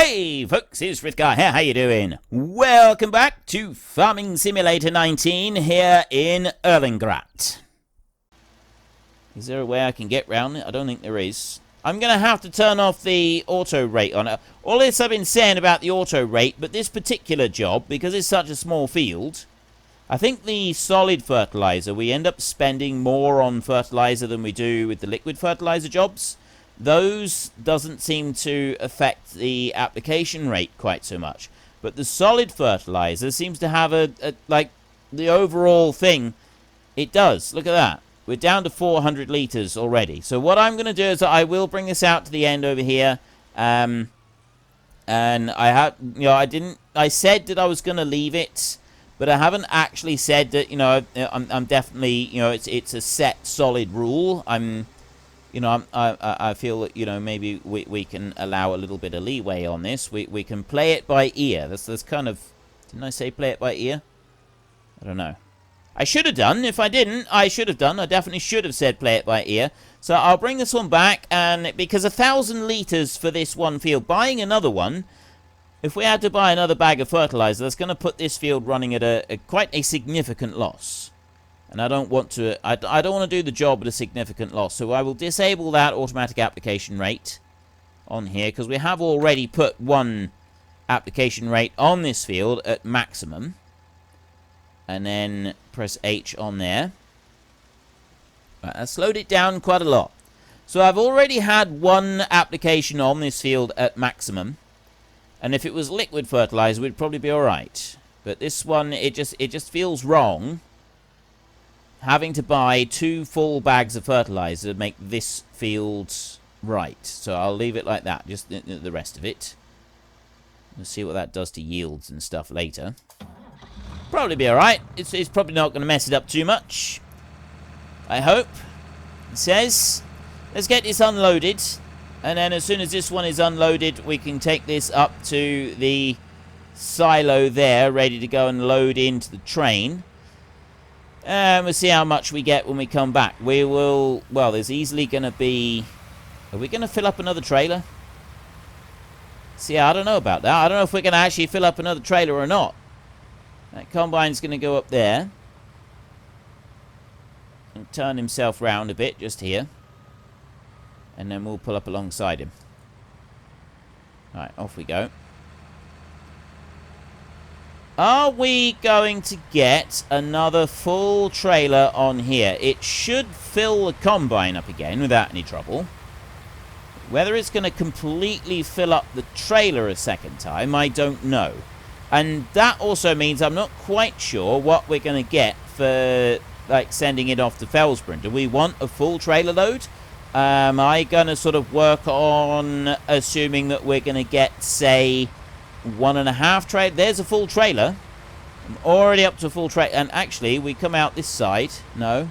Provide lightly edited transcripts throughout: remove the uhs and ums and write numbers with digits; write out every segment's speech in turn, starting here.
Hey folks, it's Frithgar here, how you doing? Welcome back to Farming Simulator 19 here in Erlengrat. Is there a way I can get round it? I don't think there is. I'm going to have to turn off the auto rate on it. All this I've been saying about the auto rate, but this particular job, because it's such a small field, I think the solid fertilizer, we end up spending more on fertilizer than we do with the liquid fertilizer jobs. Those doesn't seem to affect the application rate quite so much. But the solid fertilizer seems to have like, the overall thing, it does. Look at that. We're down to 400 litres already. So what I'm going to do is I will bring this out to the end over here. And I said that I was going to leave it, but I haven't actually said that, I'm definitely, it's a set solid rule. I feel that, maybe we can allow a little bit of leeway on this. We can play it by ear. That's kind of... Didn't I say play it by ear? I don't know. I should have done. If I didn't, I should have done. I definitely should have said play it by ear. So I'll bring this one back, and because 1,000 litres for this one field, buying another one, if we had to buy another bag of fertilizer, that's going to put this field running at quite a significant loss. And I don't want to, I don't want to do the job at a significant loss. So I will disable that automatic application rate on here, because we have already put one application rate on this field at maximum. And then press H on there. Right, that slowed it down quite a lot. So I've already had one application on this field at maximum. And if it was liquid fertilizer, we'd probably be alright. But this one, it just feels wrong having to buy 2 full bags of fertilizer to make this field right. So I'll leave it like that, just the rest of it. We'll see what that does to yields and stuff later. Probably be alright. It's probably not going to mess it up too much, I hope. It says, let's get this unloaded, and then as soon as this one is unloaded, we can take this up to the silo there, ready to go and load into the train. And we'll see how much we get when we come back. We will... Well, there's easily going to be... Are we going to fill up another trailer? See, I don't know about that. I don't know if we're going to actually fill up another trailer or not. That combine's going to go up there. And turn himself round a bit, just here. And then we'll pull up alongside him. Alright, off we go. Are we going to get another full trailer on here? It should fill the combine up again without any trouble. Whether it's going to completely fill up the trailer a second time, I don't know. And that also means I'm not quite sure what we're going to get for, like, sending it off to Fellsborough. Do we want a full trailer load? Am I going to sort of work on assuming that we're going to get, say, 1.5 trailer? There's a full trailer. I'm already up to a full trailer. And actually, we come out this side. No.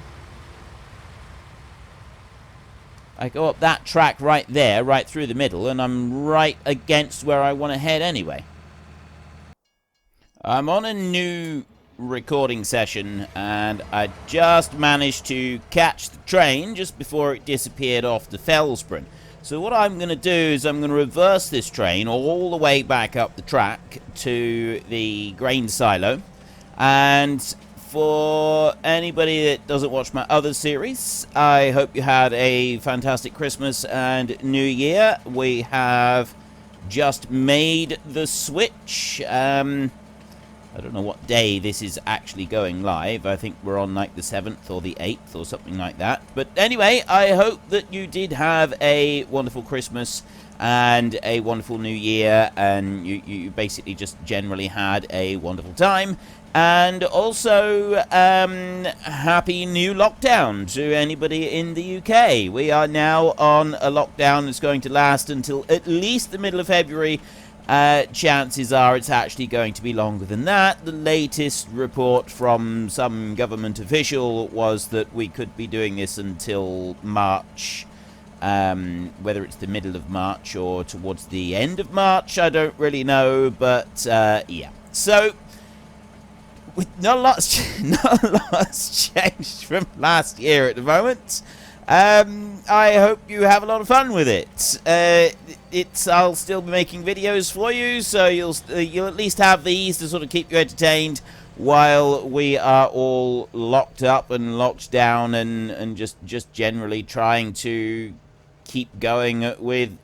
I go up that track right there, right through the middle, and I'm right against where I want to head anyway. I'm on a new recording session, and I just managed to catch the train just before it disappeared off to Fellsborough. So what I'm going to do is I'm going to reverse this train all the way back up the track to the grain silo. And for anybody that doesn't watch my other series, I hope you had a fantastic Christmas and New Year. We have just made the switch. I don't know what day this is actually going live. I think we're on like the 7th or the 8th or something like that. But anyway, I hope that you did have a wonderful Christmas and a wonderful New Year, and you basically just generally had a wonderful time. And also, happy new lockdown to anybody in the UK. We are now on a lockdown that's going to last until at least the middle of February. Chances are it's actually going to be longer than that. The latest report from some government official was that we could be doing this until March. Whether it's the middle of March or towards the end of March, I don't really know. But, yeah. So, not a lot's changed from last year at the moment. I hope you have a lot of fun with it. I'll still be making videos for you, so you'll at least have these to sort of keep you entertained while we are all locked up and locked down and just generally trying to keep going with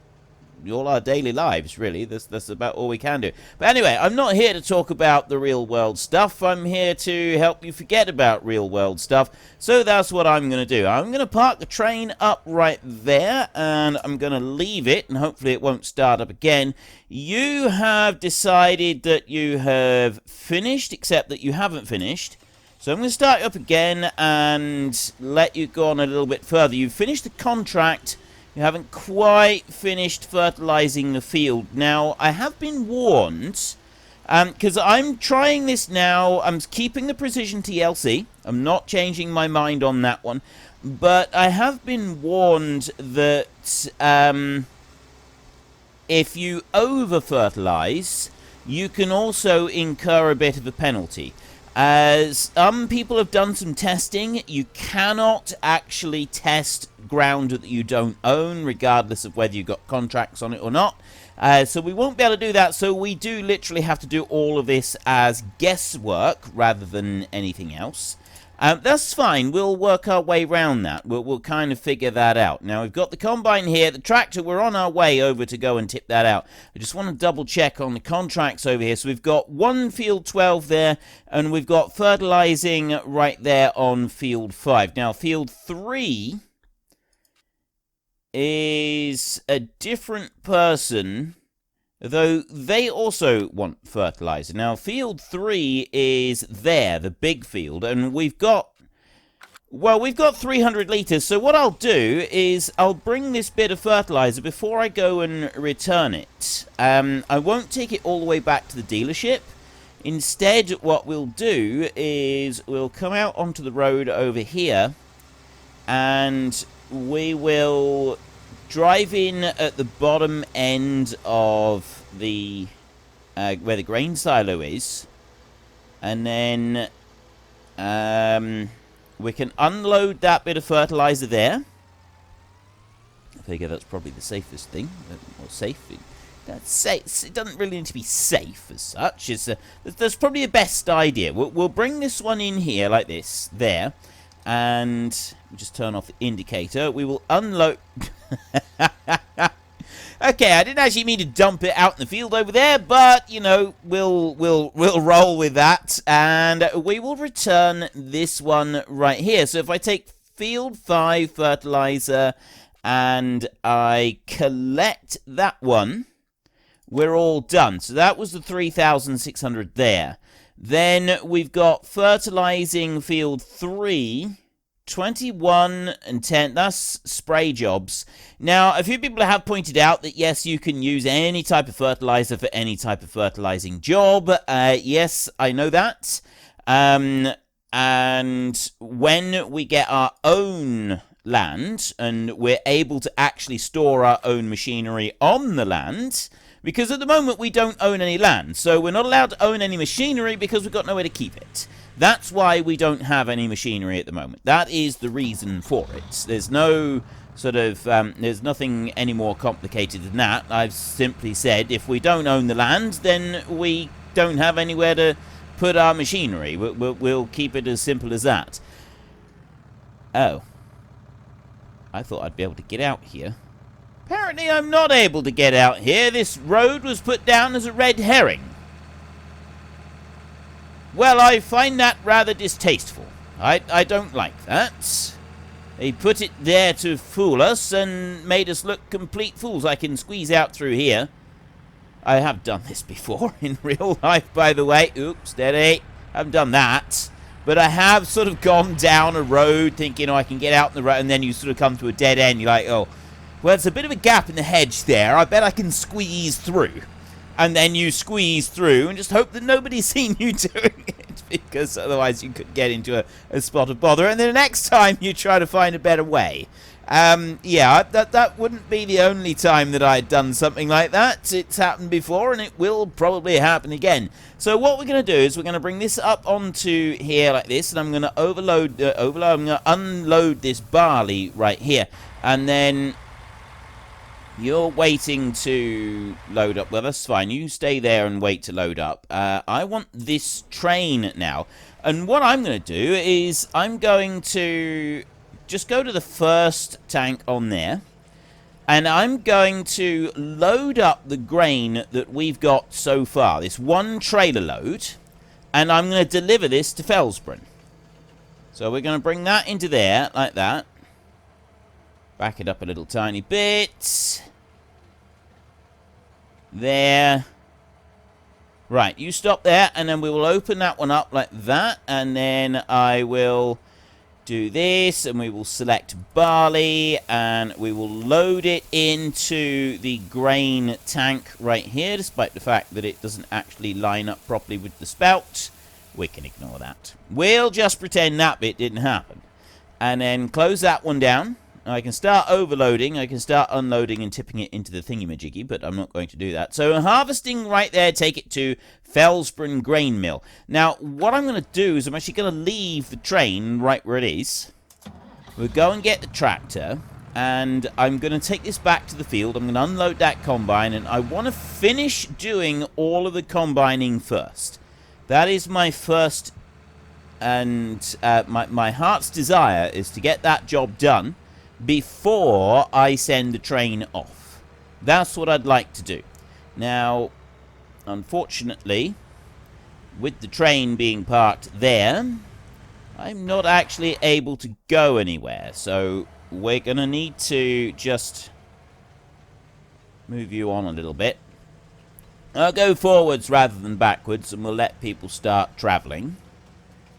all our daily lives, really. That's about all we can do. But anyway, I'm not here to talk about the real world stuff. I'm here to help you forget about real world stuff. So that's what I'm going to do. I'm going to park the train up right there, and I'm going to leave it, and hopefully it won't start up again. You have decided that you have finished, except that you haven't finished. So I'm going to start you up again and let you go on a little bit further. You've finished the contract. You haven't quite finished fertilizing the field. Now, I have been warned, because I'm trying this now. I'm keeping the precision TLC. I'm not changing my mind on that one. But I have been warned that if you over-fertilize, you can also incur a bit of a penalty. As some people have done some testing, you cannot actually test ground that you don't own, regardless of whether you've got contracts on it or not. So we won't be able to do that, so we do literally have to do all of this as guesswork rather than anything else. That's fine. We'll work our way around that. We'll kind of figure that out. Now, we've got the combine here. The tractor, we're on our way over to go and tip that out. I just want to double check on the contracts over here. So we've got one field 12 there, and we've got fertilizing right there on field 5. Now, field 3 is a different person, though they also want fertilizer. Now, field 3 is there, the big field, and we've got 300 litres. So what I'll do is I'll bring this bit of fertilizer before I go and return it. I won't take it all the way back to the dealership. Instead, what we'll do is we'll come out onto the road over here, and we will drive in at the bottom end of the where the grain silo is, and then we can unload that bit of fertilizer there. I figure that's probably the safest thing, or safe. That's safe. It doesn't really need to be safe as such. That's probably the best idea. We'll bring this one in here like this, there, and we'll just turn off the indicator. We will unload. Okay, I didn't actually mean to dump it out in the field over there, but you know, we'll roll with that, and we will return this one right here. So if I take field 5 fertilizer and I collect that one, we're all done. So that was the 3,600 there. Then we've got fertilizing field 3, 21 and 10. That's spray jobs. Now, a few people have pointed out that yes, you can use any type of fertilizer for any type of fertilizing job. Yes, I know that. And when we get our own land and we're able to actually store our own machinery on the land, because at the moment we don't own any land, so we're not allowed to own any machinery because we've got nowhere to keep it. That's why we don't have any machinery at the moment. That is the reason for it. There's no sort of, there's nothing any more complicated than that. I've simply said if we don't own the land, then we don't have anywhere to put our machinery. We'll keep it as simple as that. Oh. I thought I'd be able to get out here. Apparently I'm not able to get out here. This road was put down as a red herring. Well, I find that rather distasteful. I don't like that. They put it there to fool us and made us look complete fools. I can squeeze out through here. I have done this before in real life, by the way. Oops, steady. I haven't done that. But I have sort of gone down a road thinking, oh, I can get out in the road, and then you sort of come to a dead end. You're like, oh, well, there's a bit of a gap in the hedge there. I bet I can squeeze through. And then you squeeze through and just hope that nobody's seen you doing it, because otherwise you could get into a spot of bother. And then the next time you try to find a better way. Yeah, that wouldn't be the only time that I'd done something like that. It's happened before, and it will probably happen again. So what we're going to do is we're going to bring this up onto here like this, and I'm going to I'm going to unload this barley right here, and then you're waiting to load up. Well, that's fine. You stay there and wait to load up. I want this train now, and what I'm going to do is I'm going to just go to the first tank on there, and I'm going to load up the grain that we've got so far, this one trailer load, and I'm going to deliver this to Felsbrunn. So we're going to bring that into there, like that. Back it up a little tiny bit. There. Right, you stop there, and then we will open that one up like that, and then I will do this, and we will select barley, and we will load it into the grain tank right here, despite the fact that it doesn't actually line up properly with the spout. We can ignore that. We'll just pretend that bit didn't happen. And then close that one down. I can start overloading, I can start unloading and tipping it into the thingamajiggy, but I'm not going to do that. So harvesting right there, take it to Felsbrunn grain mill. Now, what I'm going to do is I'm actually going to leave the train right where it is. We'll go and get the tractor, and I'm going to take this back to the field. I'm going to unload that combine, and I want to finish doing all of the combining first. That is my first, and my heart's desire is to get that job done before I send the train off. That's what I'd like to do. Now, unfortunately, with the train being parked there, I'm not actually able to go anywhere. So we're going to need to just move you on a little bit. I'll go forwards rather than backwards, and we'll let people start traveling.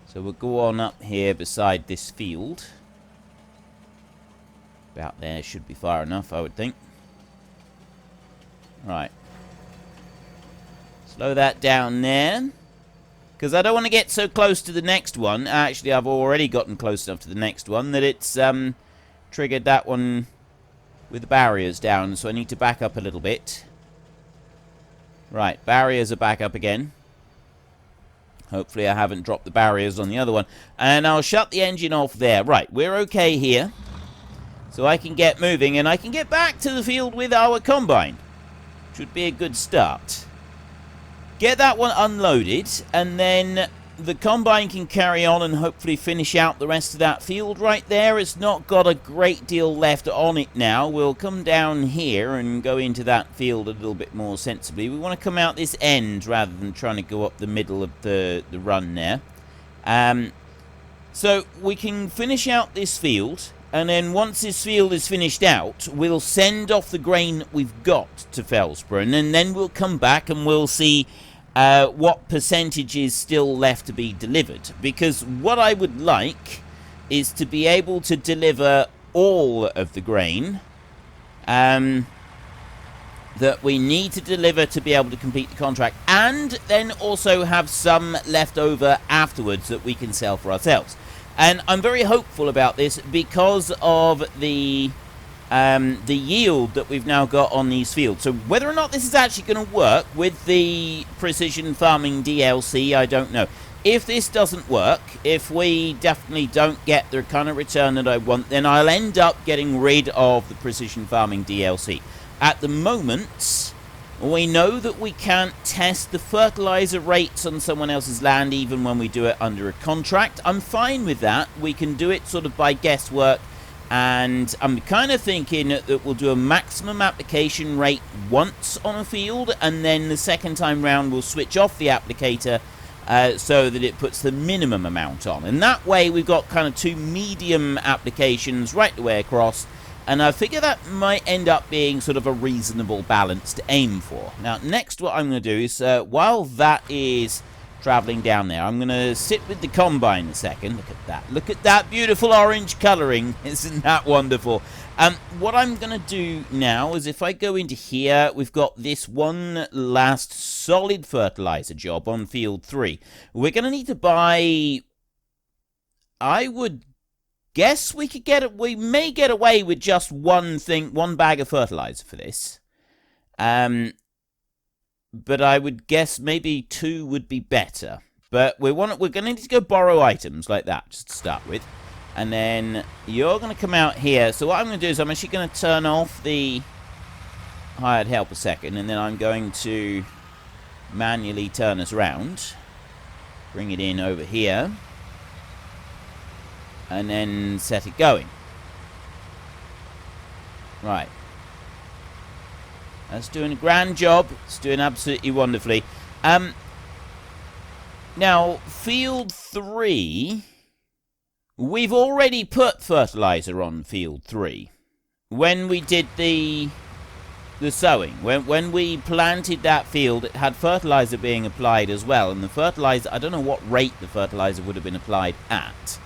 So we'll go on up here beside this field. About there should be far enough, I would think. Right. Slow that down there. Because I don't want to get so close to the next one. Actually, I've already gotten close enough to the next one that it's triggered that one with the barriers down. So I need to back up a little bit. Right, barriers are back up again. Hopefully I haven't dropped the barriers on the other one. And I'll shut the engine off there. Right, we're okay here. So I can get moving, and I can get back to the field with our combine. Should be a good start. Get that one unloaded, and then the combine can carry on and hopefully finish out the rest of that field right there. It's not got a great deal left on it now. We'll come down here and go into that field a little bit more sensibly. We want to come out this end rather than trying to go up the middle of the run there. So we can finish out this field. And then once this field is finished out, we'll send off the grain we've got to Felsbrunn, and then we'll come back and we'll see what percentage is still left to be delivered. Because what I would like is to be able to deliver all of the grain that we need to deliver to be able to complete the contract, and then also have some left over afterwards that we can sell for ourselves. And I'm very hopeful about this because of the yield that we've now got on these fields. So whether or not this is actually going to work with the precision farming DLC, I don't know. If this doesn't work, if we definitely don't get the kind of return that I want, then I'll end up getting rid of the precision farming DLC. At the moment, we know that we can't test the fertilizer rates on someone else's land even when we do it under a contract. I'm fine with that. We can do it sort of by guesswork, and I'm kind of thinking that we'll do a maximum application rate once on a field, and then the second time round we'll switch off the applicator so that it puts the minimum amount on. And that way we've got kind of two medium applications right the way across. And I figure that might end up being sort of a reasonable balance to aim for. Now, next what I'm going to do is, while that is traveling down there, I'm going to sit with the combine a second. Look at that. Look at that beautiful orange colouring. Isn't that wonderful? What I'm going to do now is if I go into here, we've got this one last solid fertilizer job on field 3. We're going to need to buy, I would guess we may get away with just one bag of fertilizer for this. But I would guess maybe 2 would be better. But we're going to need to go borrow items like that, just to start with. And then you're going to come out here. So what I'm going to do is I'm actually going to turn off the hired help a second. And then I'm going to manually turn us around. Bring it in over here. And then set it going. Right. That's doing a grand job. It's doing absolutely wonderfully. Now, field 3, we've already put fertilizer on field 3. When we did the sowing, when we planted that field, it had fertilizer being applied as well. And the fertilizer, I don't know what rate the fertilizer would have been applied at.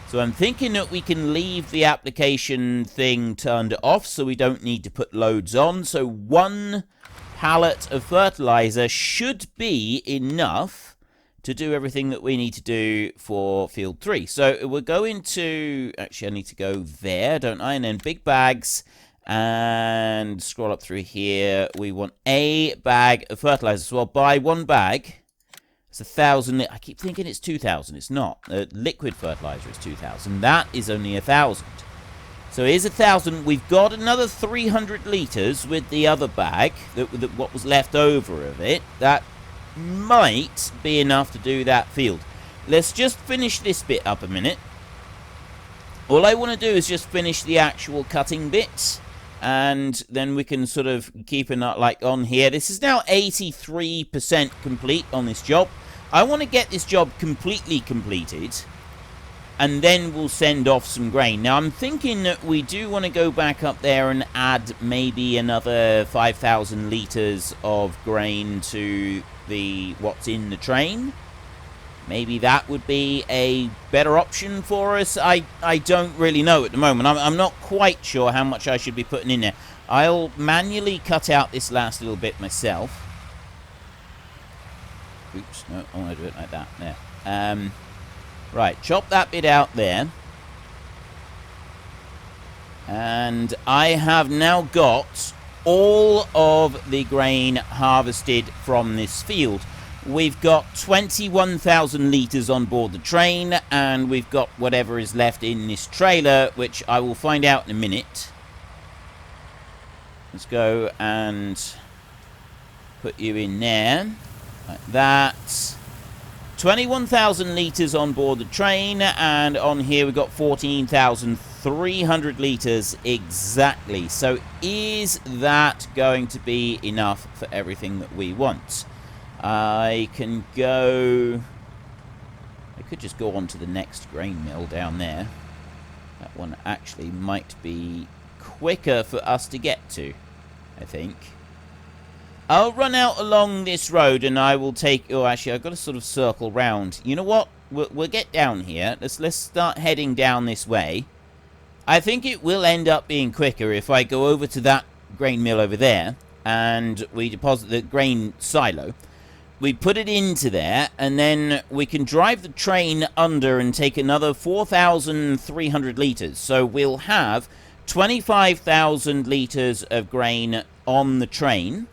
So I'm thinking that we can leave the application thing turned off so we don't need to put loads on. So 1 pallet of fertilizer should be enough to do everything that we need to do for field 3. So we're going to... Actually, I need to go there, don't I? And then big bags and scroll up through here. We want a bag of fertilizer. So I'll buy 1 bag. It's 1,000. I keep thinking it's 2,000. It's not. Liquid fertilizer is 2,000. That is only 1,000. So here's 1,000. We've got another 300 litres with the other bag, what was left over of it. That might be enough to do that field. Let's just finish this bit up a minute. All I want to do is just finish the actual cutting bits. And then we can sort of keep an eye like on here. This is now 83% complete on this job. I want to get this job completely completed. And then we'll send off some grain. Now, I'm thinking that we do want to go back up there and add maybe another 5,000 litres of grain to what's in the train. Maybe that would be a better option for us. I don't really know at the moment. I'm not quite sure how much I should be putting in there. I'll manually cut out this last little bit myself. Oops, no, I want to do it like that. There. Right, chop that bit out there. And I have now got all of the grain harvested from this field. We've got 21,000 litres on board the train, and we've got whatever is left in this trailer, which I will find out in a minute. Let's go and put you in there, like that. 21,000 litres on board the train, and on here we've got 14,300 litres exactly. So is that going to be enough for everything that we want? I can go... I could just go on to the next grain mill down there. That one actually might be quicker for us to get to, I think. I'll run out along this road and I will take... Oh, actually, I've got to sort of circle round. You know what? We'll get down here. Let's start heading down this way. I think it will end up being quicker if I go over to that grain mill over there and we deposit the grain silo. We put it into there, and then we can drive the train under and take another 4,300 litres. So we'll have 25,000 litres of grain on the train,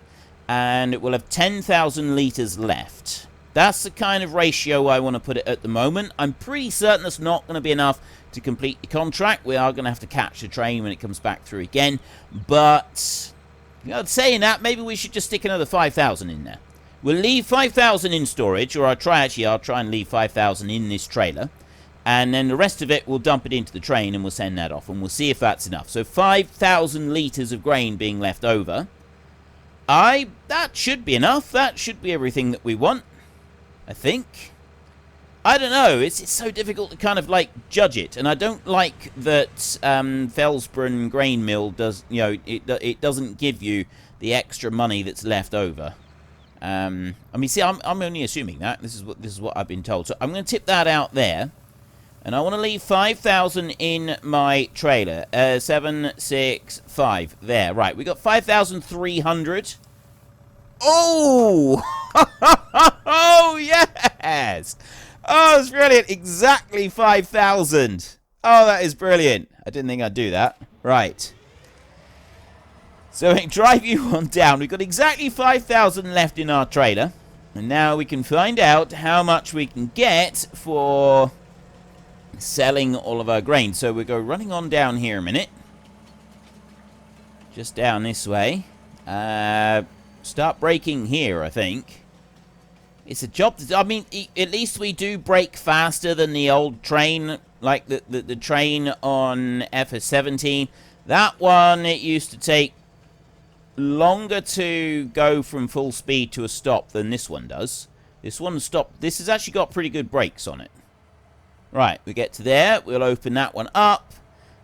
and we'll have 10,000 litres left. That's the kind of ratio I want to put it at the moment. I'm pretty certain that's not going to be enough to complete the contract. We are going to have to catch the train when it comes back through again. But, you know, saying that, maybe we should just stick another 5,000 in there. We'll leave 5,000 in storage, or I'll try and leave 5,000 in this trailer. And then the rest of it, we'll dump it into the train and we'll send that off. And we'll see if that's enough. So 5,000 litres of grain being left over. That should be enough. That should be everything that we want, I think. I don't know. It's so difficult to kind of, like, judge it. And I don't like that Felsbrunn grain mill does, you know, it doesn't give you the extra money that's left over. I mean, see, I'm only assuming that. This is what I've been told. So I'm going to tip that out there. And I want to leave 5,000 in my trailer. 765. There, right. We got 5,300. Oh! Oh, yes! Oh, it's brilliant. Exactly 5,000. Oh, that is brilliant. I didn't think I'd do that. Right. So we drive you on down. We've got exactly 5,000 left in our trailer. And now we can find out how much we can get for selling all of our grain. So we go running on down here a minute. Just down this way. Start braking here, I think. It's a job. I mean, at least we do brake faster than the old train, like the train on FS19. That one, it used to take longer to go from full speed to a stop than this one does. This one stopped. This has actually got pretty good brakes on it. Right, we get to there. We'll open that one up.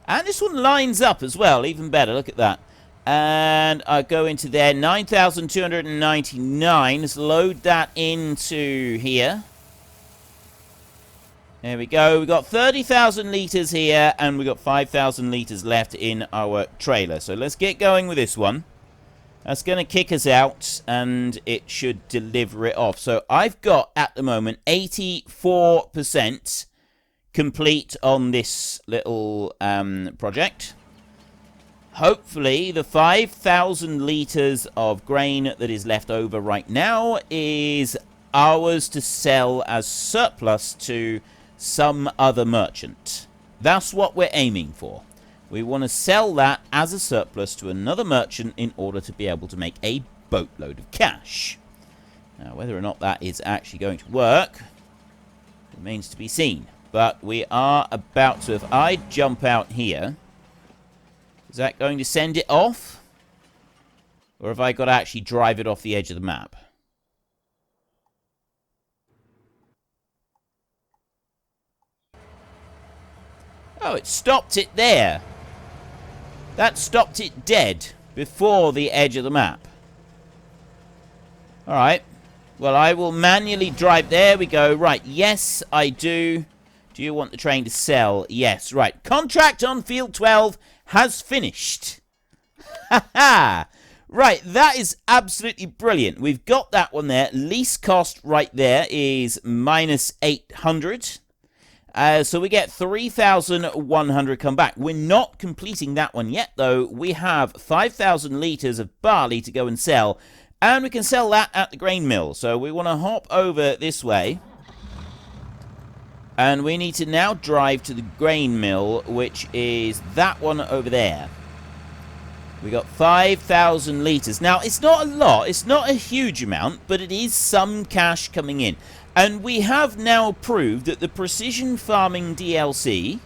And this one lines up as well. Even better. Look at that. And I go into there. 9,299. Let's load that into here. There we go. We've got 30,000 litres here. And we've got 5,000 litres left in our trailer. So let's get going with this one. That's going to kick us out, and it should deliver it off. So I've got, at the moment, 84% complete on this little project. Hopefully, the 5,000 litres of grain that is left over right now is ours to sell as surplus to some other merchant. That's what we're aiming for. We want to sell that as a surplus to another merchant in order to be able to make a boatload of cash. Now, whether or not that is actually going to work remains to be seen. But we are about to, if I jump out here, is that going to send it off? Or have I got to actually drive it off the edge of the map? Oh, it stopped it there. That stopped it dead before the edge of the map. Alright. Well, I will manually drive. There we go. Right. Yes, I do. Do you want the train to sell? Yes. Right. Contract on field 12 has finished. Ha ha. Right. That is absolutely brilliant. We've got that one there. Lease cost right there is minus 800. So we get 3,100 come back. We're not completing that one yet, though. We have 5,000 litres of barley to go and sell. And we can sell that at the grain mill. So we want to hop over this way. And we need to now drive to the grain mill, which is that one over there. We got 5,000 litres. Now, it's not a lot. It's not a huge amount, but it is some cash coming in. And we have now proved that the precision farming DLC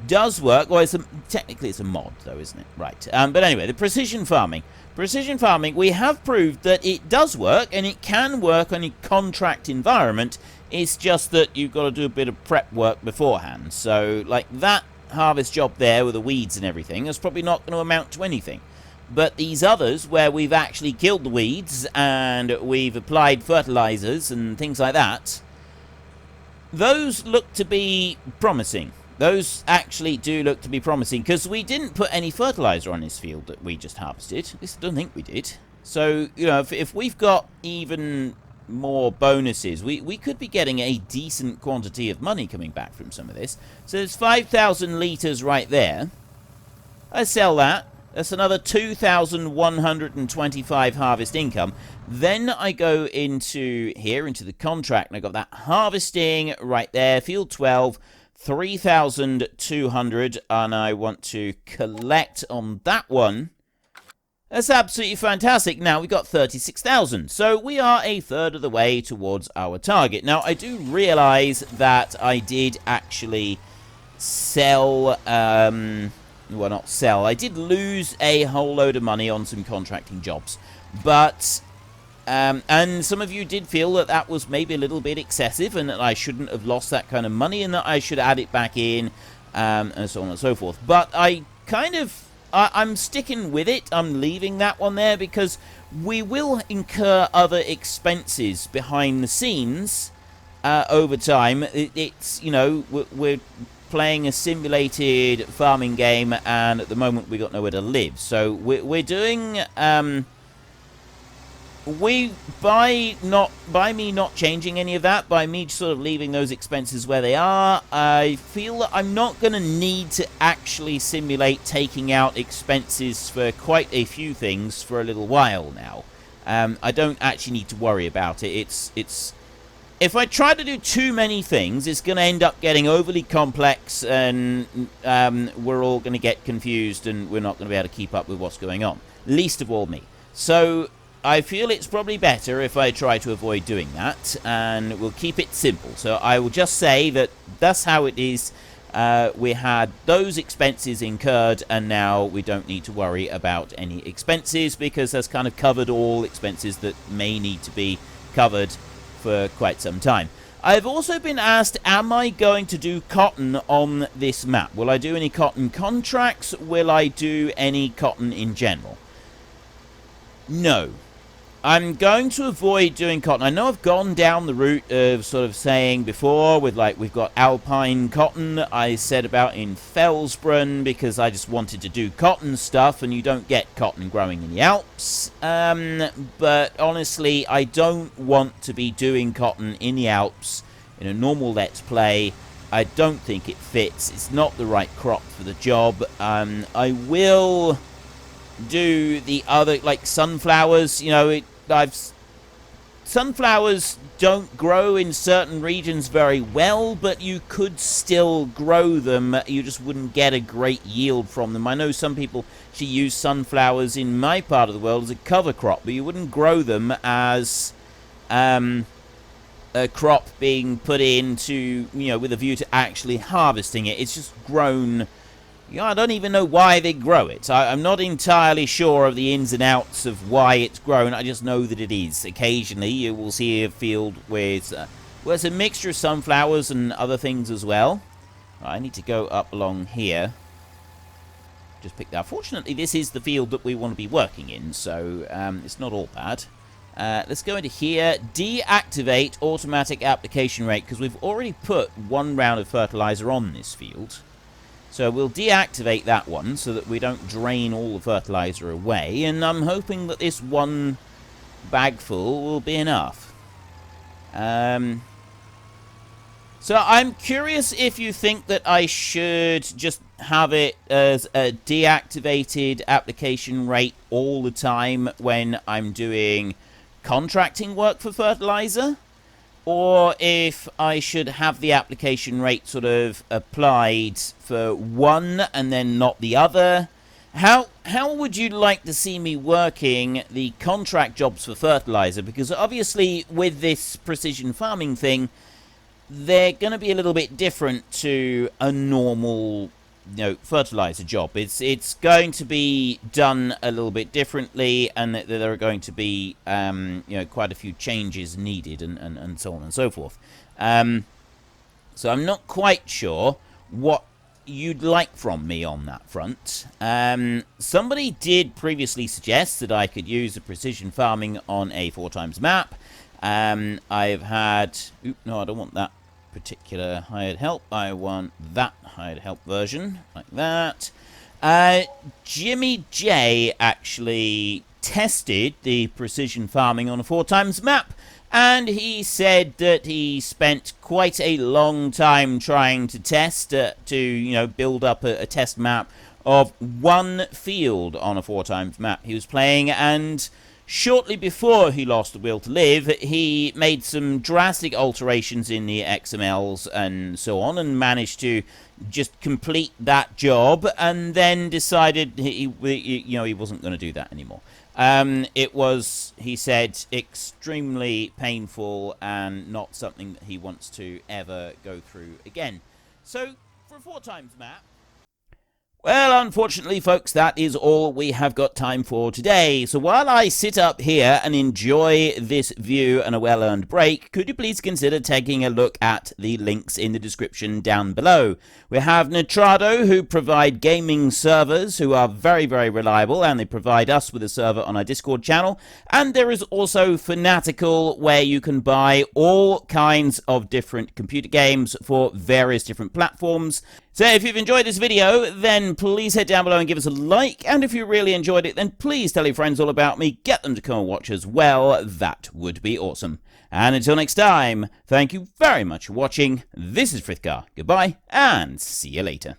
does work. Well, technically it's a mod, though, isn't it? Right. But anyway, the precision farming. Precision farming, we have proved that it does work, and it can work on a contract environment. It's just that you've got to do a bit of prep work beforehand. So, like that harvest job there with the weeds and everything is probably not going to amount to anything. But these others, where we've actually killed the weeds and we've applied fertilizers and things like that, those look to be promising. Those actually do look to be promising, because we didn't put any fertilizer on this field that we just harvested. At least I don't think we did. So, you know, if we've got even more bonuses, we could be getting a decent quantity of money coming back from some of this. So there's 5,000 litres right there. I sell that. That's another 2,125 harvest income. Then I go into here, into the contract, and I got that harvesting right there. Field 12, 3,200, and I want to collect on that one. That's absolutely fantastic. Now we've got 36,000. So we are a third of the way towards our target. Now, I do realize that I did actually sell... well, not sell. I did lose a whole load of money on some contracting jobs. But, and some of you did feel that that was maybe a little bit excessive and that I shouldn't have lost that kind of money and that I should add it back in, and so on and so forth. But I kind of, I'm sticking with it. I'm leaving that one there because we will incur other expenses behind the scenes over time. It's, you know, we're playing a simulated farming game, and at the moment we got nowhere to live, so we're doing by me not changing any of that, by me sort of leaving those expenses where they are, I feel that I'm not going to need to actually simulate taking out expenses for quite a few things for a little while now. I don't actually need to worry about it. It's if I try to do too many things, it's going to end up getting overly complex, and we're all going to get confused, and we're not going to be able to keep up with what's going on. Least of all me. So I feel it's probably better if I try to avoid doing that, and we'll keep it simple. So I will just say that that's how it is. We had those expenses incurred, and now we don't need to worry about any expenses, because that's kind of covered all expenses that may need to be covered for quite some time. I've also been asked, am I going to do cotton on this map? Will I do any cotton contracts? Will I do any cotton in general? No. I'm going to avoid doing cotton. I know I've gone down the route of sort of saying before with, like, we've got alpine cotton. I said about in Felsbrunn, because I just wanted to do cotton stuff, and you don't get cotton growing in the Alps. But honestly, I don't want to be doing cotton in the Alps in a normal Let's Play. I don't think it fits. It's not the right crop for the job. I will do the other, like sunflowers. You know, sunflowers don't grow in certain regions very well, but you could still grow them. You just wouldn't get a great yield from them. I know some people actually use sunflowers in my part of the world as a cover crop, but you wouldn't grow them as a crop being put into, you know, with a view to actually harvesting it. It's just grown. I don't even know why they grow it. I'm not entirely sure of the ins and outs of why it's grown. I just know that it is. Occasionally, you will see a field with well, it's a mixture of sunflowers and other things as well. I need to go up along here. Just pick that. Fortunately, this is the field that we want to be working in, so it's not all bad. Let's go into here. Deactivate automatic application rate, because we've already put one round of fertilizer on this field. So we'll deactivate that one so that we don't drain all the fertilizer away. And I'm hoping that this one bagful will be enough. So I'm curious if you think that I should just have it as a deactivated application rate all the time when I'm doing contracting work for fertilizer, or if I should have the application rate sort of applied for one and then not the other. How would you like to see me working the contract jobs for fertilizer? Because obviously with this precision farming thing, they're going to be a little bit different to a normal, you know, fertilizer job. It's going to be done a little bit differently, and there are going to be you know, quite a few changes needed, and so on and so forth. So I'm not quite sure what you'd like from me on that front. Somebody did previously suggest that I could use the precision farming on a 4x map. I've had... no, I don't want that particular hired help. I want that hired help version, like that. Jimmy J actually tested the precision farming on a 4x map, and he said that he spent quite a long time trying to test, to, you know, build up a test map of one field on a 4x map he was playing, and shortly before he lost the will to live, he made some drastic alterations in the XMLs and so on, and managed to just complete that job, and then decided he wasn't going to do that anymore. It was, he said, extremely painful and not something that he wants to ever go through again. So, for a 4x map... well, unfortunately, folks, that is all we have got time for today. So while I sit up here and enjoy this view and a well-earned break, could you please consider taking a look at the links in the description down below? We have Nitrado, who provide gaming servers, who are very, very reliable, and they provide us with a server on our Discord channel. And there is also Fanatical, where you can buy all kinds of different computer games for various different platforms. So if you've enjoyed this video, then please head down below and give us a like. And if you really enjoyed it, then please tell your friends all about me. Get them to come and watch as well. That would be awesome. And until next time, thank you very much for watching. This is Frithgar. Goodbye, and see you later.